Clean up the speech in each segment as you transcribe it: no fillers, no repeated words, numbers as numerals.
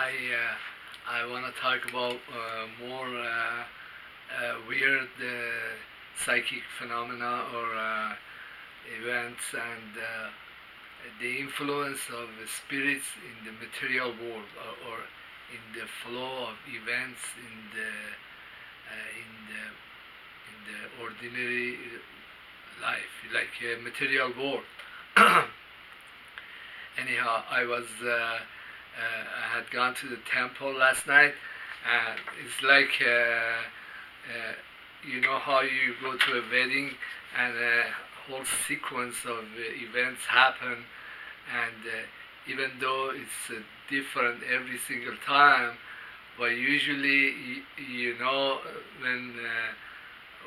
I want to talk about more weird psychic phenomena or events and the influence of spirits in the material world or in the flow of events in the ordinary life, like material world. Anyhow, I had gone to the temple last night, and it's like you know how you go to a wedding and a whole sequence of events happen, and even though it's different every single time, but usually you know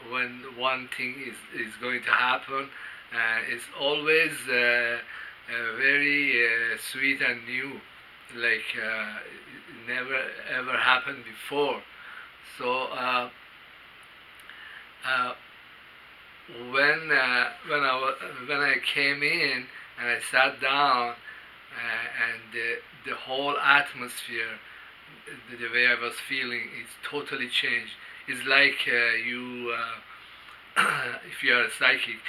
when one thing is going to happen, it's always very sweet and new, like it never ever happened before. So uh, when I came in and I sat down, and the whole atmosphere, the way I was feeling, is totally changed. It's like if you are a psychic,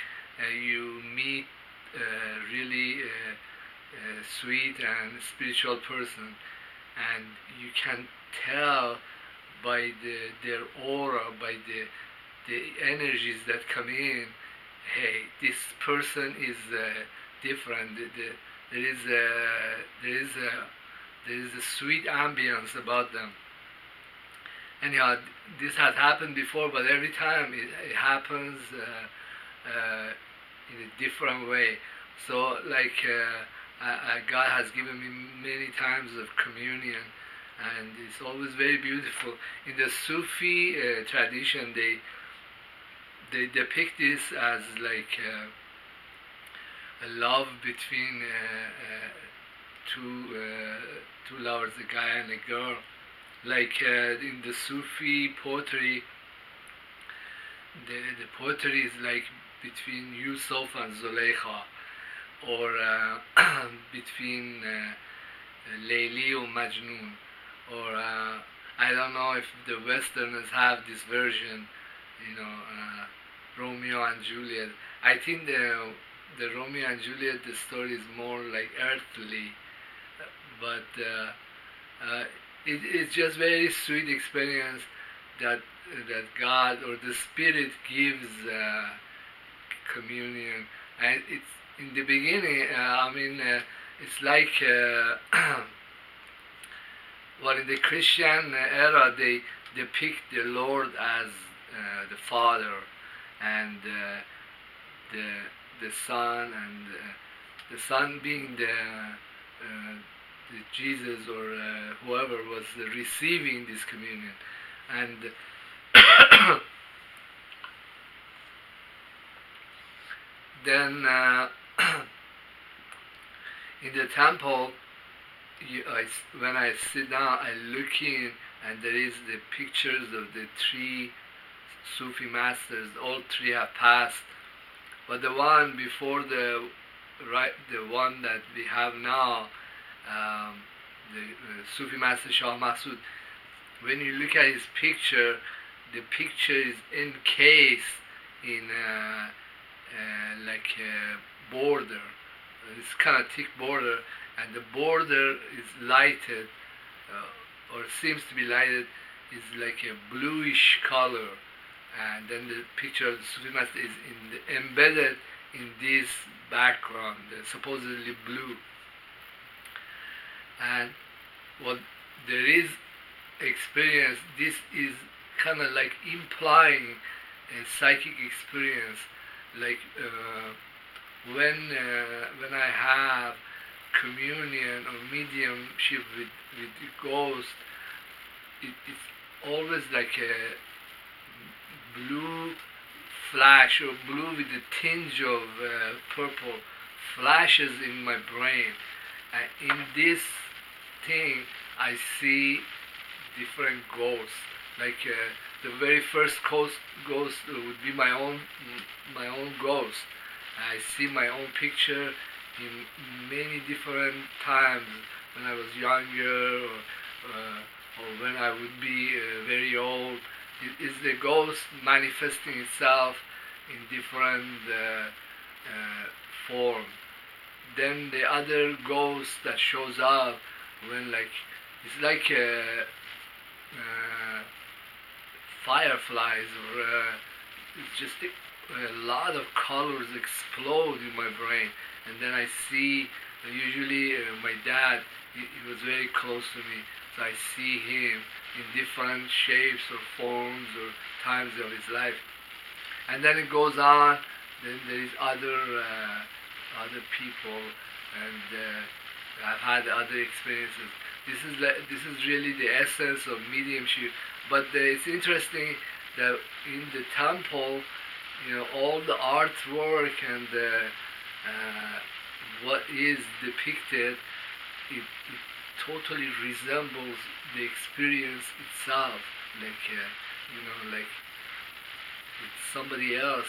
you meet really sweet and spiritual person, and you can tell by their aura, by the energies that come in. Hey, this person is different. There is a sweet ambience about them. Anyhow, this has happened before, but every time it happens in a different way. So, like, God has given me many times of communion, and it's always very beautiful. In the Sufi tradition, they depict this as like a love between two lovers, a guy and a girl. Like in the Sufi poetry, the poetry is like between Yusuf and Zuleikha, or between Layli and Majnun, or I don't know if the Westerners have this version, Romeo and Juliet. I think the Romeo and Juliet, the story is more like earthly, but it's just very sweet experience that God or the Spirit gives communion, and it's in the beginning. It's like well, in the Christian era, they depict the Lord as the Father, and the Son, and the Son being the Jesus, or whoever was receiving this communion, and then in the temple, when I sit down, I look in, and there is the pictures of the three Sufi masters. All three have passed, but the one before the one that we have now, the Sufi master Shah Masud. When you look at his picture, the picture is encased in like a border. It's kind of thick border, and the border is lighted, or seems to be lighted, is like a bluish color, and then the picture of the Sufi master is embedded in this background, supposedly blue. And what there is experience, this is kind of like implying a psychic experience, like when I have communion or mediumship with the ghost, it's always like a blue flash, or blue with a tinge of purple, flashes in my brain, and in this thing I see different ghosts. Like the very first ghost would be my own ghost. I see my own picture in many different times when I was younger, or or when I would be very old. It is the ghost manifesting itself in different form. Then the other ghost that shows up when it's like fireflies, or it's just a lot of colors explode in my brain, and then I see usually my dad. He was very close to me, so I see him in different shapes or forms or times of his life, and then it goes on. Then there is other people, and I've had other experiences. This is really the essence of mediumship. But it's interesting that in the temple, all the artwork and what is depicted, it totally resembles the experience itself. Like somebody else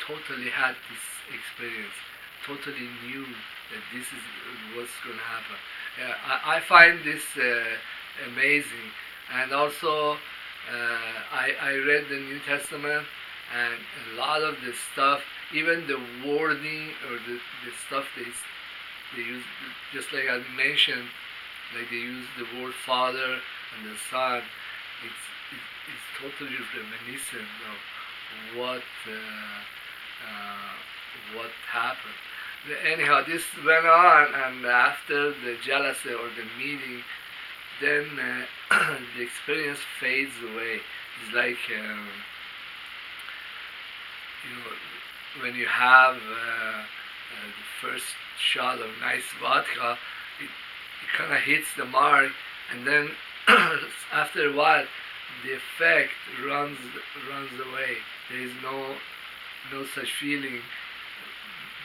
totally had this experience, totally knew that this is what's going to happen. I find this amazing, and also I read the New Testament, and a lot of the stuff, even the wording or the stuff they use, just like I mentioned, like they use the word Father and the Son. It's totally reminiscent of what happened. Anyhow, this went on, and after the jalasa or the meeting, then the experience fades away. It's like when you have the first shot of nice vodka, it kind of hits the mark, and then after a while, the effect runs away. There is no such feeling.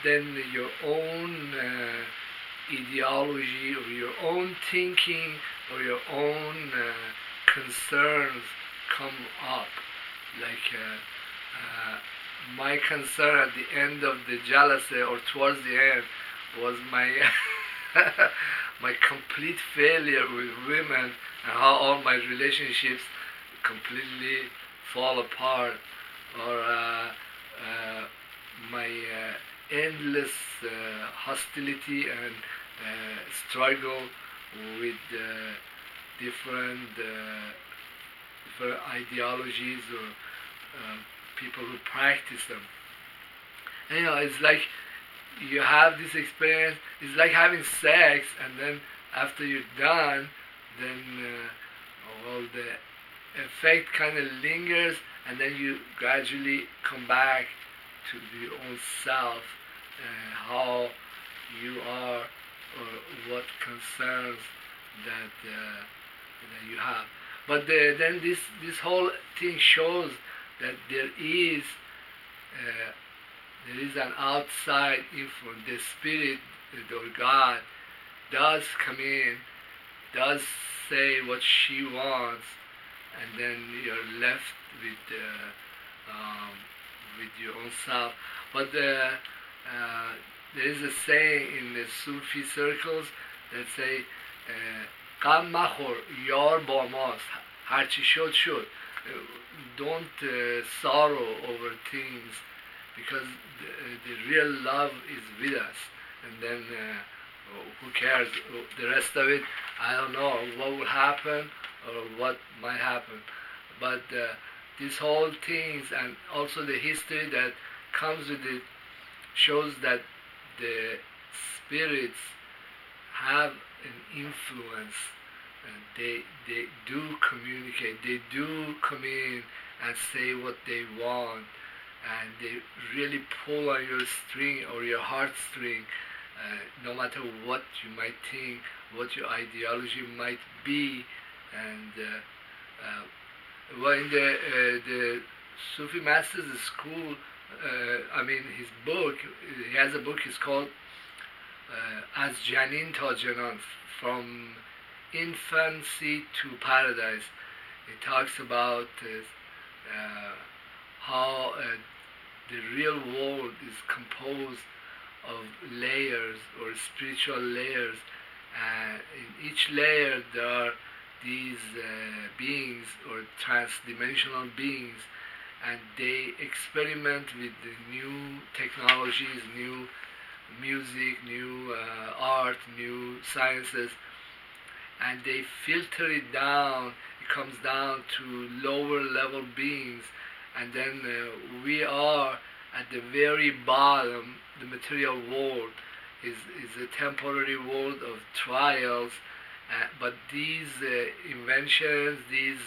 Then your own ideology or your own thinking or your own concerns come up. Like my concern at the end of the jalasa or towards the end was my my complete failure with women, and how all my relationships completely fall apart, or my endless hostility and struggle with different ideologies or people who practice them. And, it's like you have this experience. It's like having sex, and then after you're done, then the effect kind of lingers, and then you gradually come back to your own self, how you are, or what concerns that you have. But then this whole thing shows that there is an outside influence. The spirit or God does come in, does say what she wants, and then you're left with your own self. But there is a saying in the Sufi circles that say, "Qam makhor, yar ba mast, harchi shod shod." Don't sorrow over things, because the real love is with us. And then who cares? The rest of it, I don't know what will happen or what might happen. But these whole things, and also the history that comes with it, shows that the spirits have an influence, and they do communicate, they do come in and say what they want, and they really pull on your string or your heartstring, no matter what you might think, what your ideology might be. And well, in the Sufi Masters School, his book, he has a book, it's called Az Janin Ta Janan, from infancy to paradise. It talks about how the real world is composed of layers or spiritual layers, and in each layer there are these beings or trans-dimensional beings, and they experiment with the new technologies, new music, new art, new sciences, and they filter it down. It comes down to lower level beings, and then we are at the very bottom. The material world is a temporary world of trials, but these inventions, these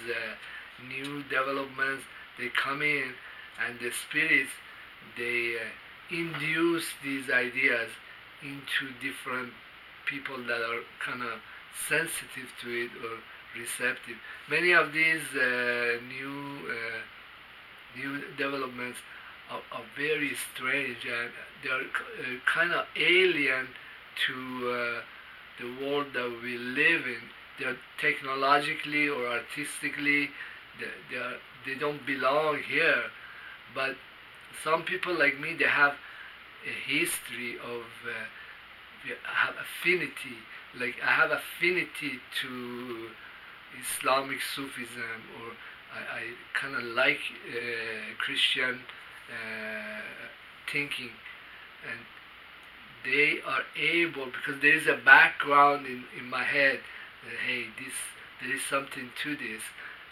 new developments, they come in, and the spirits, they induce these ideas into different people that are kind of sensitive to it or receptive. Many of these new developments are very strange, and they are kind of alien to the world that we live in. They are technologically or artistically, they don't belong here. But some people like me, they have a history of have affinity. Like I have affinity to Islamic Sufism, or I kind of like Christian thinking, and they are able, because there is a background in my head that, hey, there is something to this,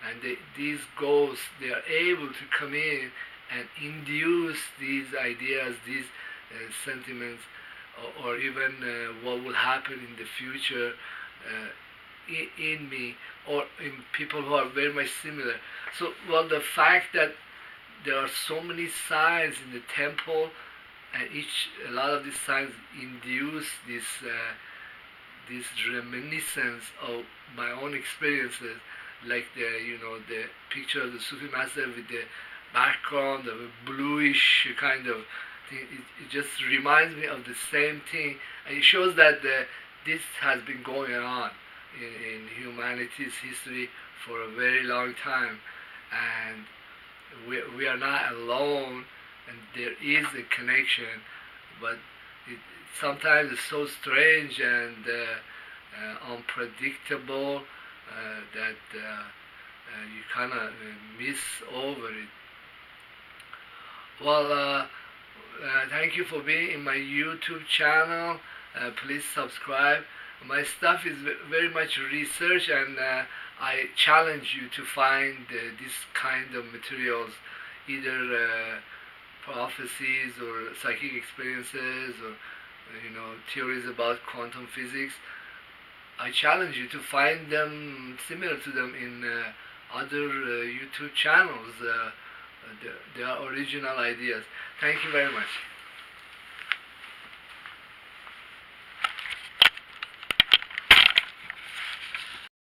and these ghosts, they are able to come in and induce these ideas, these sentiments, or even what will happen in the future in me, or in people who are very much similar. So, well, the fact that there are so many signs in the temple, and a lot of these signs induce this reminiscence of my own experiences, like the picture of the Sufi master with the background of a bluish kind of thing. It just reminds me of the same thing, and it shows that this has been going on in humanity's history for a very long time, and we are not alone, and there is a connection, but sometimes it's so strange and unpredictable that you kind of miss over it. Well, thank you for being in my YouTube channel. Please subscribe. My stuff is very much research, and I challenge you to find this kind of materials, either prophecies or psychic experiences, or theories about quantum physics. I challenge you to find them, similar to them, in other YouTube channels. They are original ideas. Thank you very much.